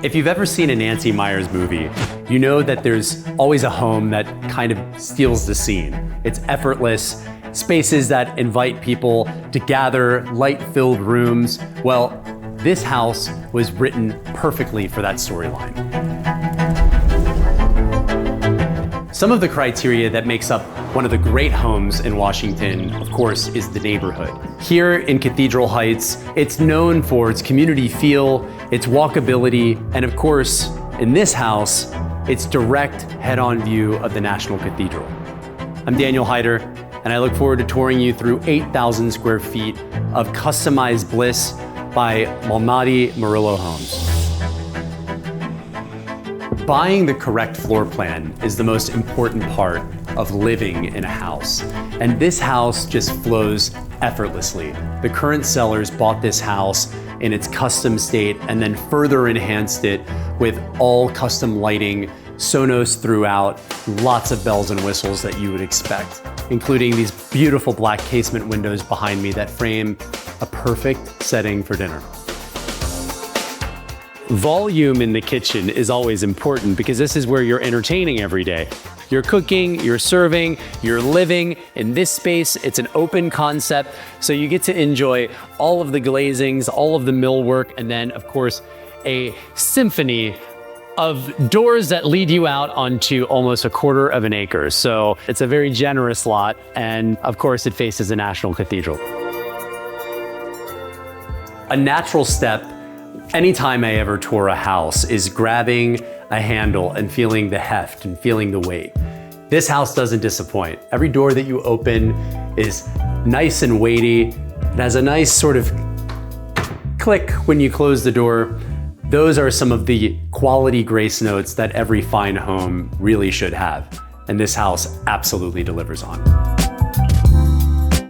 If you've ever seen a Nancy Meyers movie, you know that there's always a home that kind of steals the scene. It's effortless, spaces that invite people to gather, light-filled rooms. Well, this house was written perfectly for that storyline. Some of the criteria that makes up one of the great homes in Washington, of course, is the neighborhood. Here in Cathedral Heights, it's known for its community feel, its walkability, and of course, in this house, its direct head-on view of the National Cathedral. I'm Daniel Heider, and I look forward to touring you through 8,000 square feet of customized bliss by Malnati Murillo Homes. Buying the correct floor plan is the most important part of living in a house. And this house just flows effortlessly. The current sellers bought this house in its custom state and then further enhanced it with all custom lighting, Sonos throughout, lots of bells and whistles that you would expect, including these beautiful black casement windows behind me that frame a perfect setting for dinner. Volume in the kitchen is always important because this is where you're entertaining every day. You're cooking, you're serving, you're living. In this space, it's an open concept, so you get to enjoy all of the glazings, all of the millwork, and then, of course, a symphony of doors that lead you out onto almost 1/4 of an acre. So it's a very generous lot, and of course, it faces the National Cathedral. A natural step anytime I ever tour a house is grabbing a handle and feeling the heft and feeling the weight. This house doesn't disappoint. Every door that you open is nice and weighty. It has a nice sort of click when you close the door. Those are some of the quality grace notes that every fine home really should have, and this house absolutely delivers on.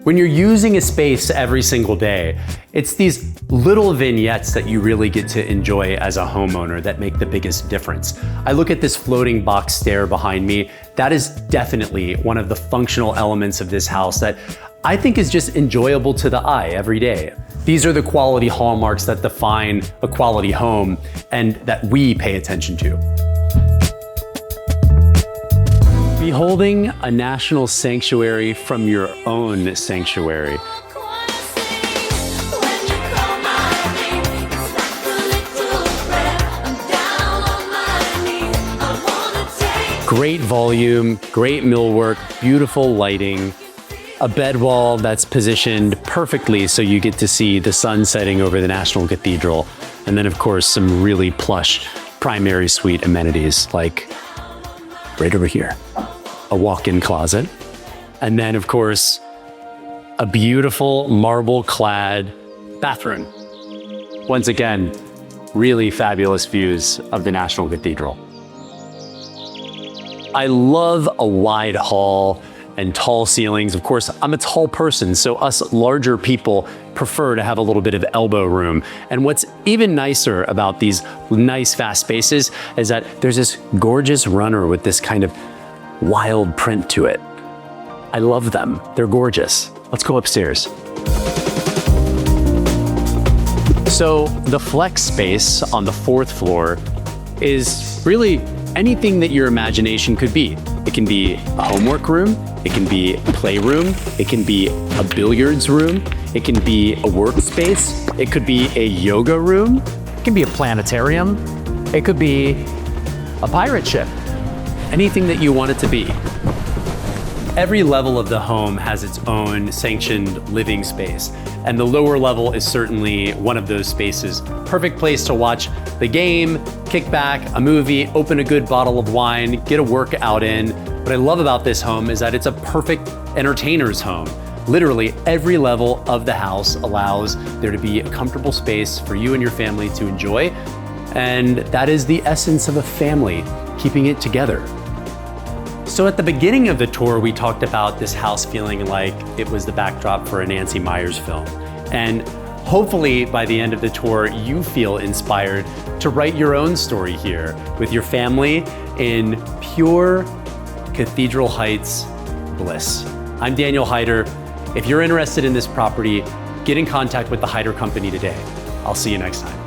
When you're using a space every single day, it's these little vignettes that you really get to enjoy as a homeowner that make the biggest difference. I look at this floating box stair behind me. That is definitely one of the functional elements of this house that I think is just enjoyable to the eye every day. These are the quality hallmarks that define a quality home and that we pay attention to. Beholding a national sanctuary from your own sanctuary. Great volume, great millwork, beautiful lighting, a bed wall that's positioned perfectly so you get to see the sun setting over the National Cathedral, and then of course some really plush primary suite amenities like right over here. A walk-in closet, and then of course, a beautiful marble-clad bathroom. Once again, really fabulous views of the National Cathedral. I love a wide hall and tall ceilings. Of course, I'm a tall person, so us larger people prefer to have a little bit of elbow room. And what's even nicer about these nice fast spaces is that there's this gorgeous runner with this kind of wild print to it. I love them. They're gorgeous. Let's go upstairs. So the flex space on the 4th floor is really anything that your imagination could be. It can be a homework room, it can be a playroom, it can be a billiards room, it can be a workspace, it could be a yoga room, it can be a planetarium, it could be a pirate ship. Anything that you want it to be. Every level of the home has its own sanctioned living space, and the lower level is certainly one of those spaces. Perfect place to watch the game, kick back, a movie, open a good bottle of wine, get a workout in. What I love about this home is that it's a perfect entertainer's home. Literally every level of the house allows there to be a comfortable space for you and your family to enjoy, and that is the essence of a family, keeping it together. So at the beginning of the tour, we talked about this house feeling like it was the backdrop for a Nancy Meyers film. And hopefully by the end of the tour, you feel inspired to write your own story here with your family in pure Cathedral Heights bliss. I'm Daniel Heider. If you're interested in this property, get in contact with the Heider Company today. I'll see you next time.